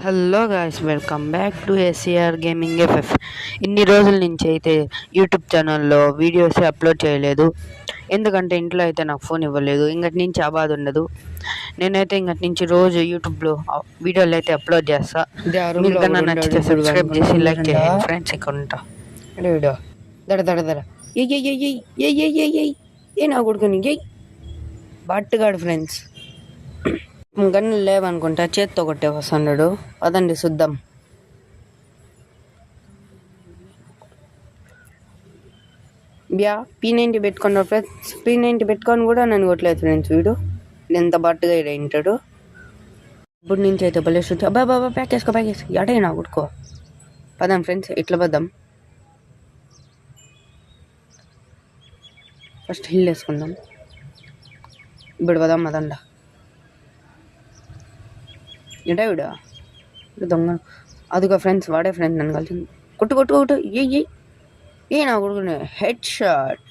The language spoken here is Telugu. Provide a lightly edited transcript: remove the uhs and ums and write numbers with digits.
Hello guys, welcome back to ACR gaming FF. ఇన్ని రోజుల నుంచి అయితే యూట్యూబ్ ఛానల్లో వీడియోస్ అప్లోడ్ చేయలేదు. ఎందుకంటే ఇంట్లో అయితే నాకు ఫోన్ ఇవ్వలేదు. ఇంకటి నుంచి ఆ బాధ ఉండదు. నేనైతే ఇంకటి నుంచి రోజు యూట్యూబ్లో వీడియోలు అయితే అప్లోడ్ చేస్తా. మీకు కన్నా నచ్చితే సబ్స్క్రైబ్ చేసి లైక్ చేయండి ఫ్రెండ్స్. ఇక్కడ ఉంటా వీడియో దడ దడ దడ ఏ నా కొడుకుని బట్టుగాడు ఫ్రెండ్స్. గన్ను లేవనుకుంటా, చేత్తో కొట్టే వస్తున్నాడు. పదండి చూద్దాం. P90 పెట్టుకున్నాడు ఫ్రెండ్స్. P90 పెట్టుకొని కూడా నన్ను కొట్టలేదు ఫ్రెండ్స్. వీడు ఎంత బట్టుగా వింటాడు. ఇప్పుడు నుంచి అయితే భలే షూట్. బాబా ప్యాక్ వేసుకో ఎడైనా కొట్టుకో. పదాం ఫ్రెండ్స్, ఇట్లా పదాం. ఫస్ట్ హిల్ వేసుకుందాం. ఇప్పుడు పదాం మదండ. ఏంటా వీడు దొంగ. అదిగో ఫ్రెండ్స్, వాడే ఫ్రెండ్స్ నన్ను కలిసి కొట్టు ఏ నా కొడుకునే హెడ్ షాట్.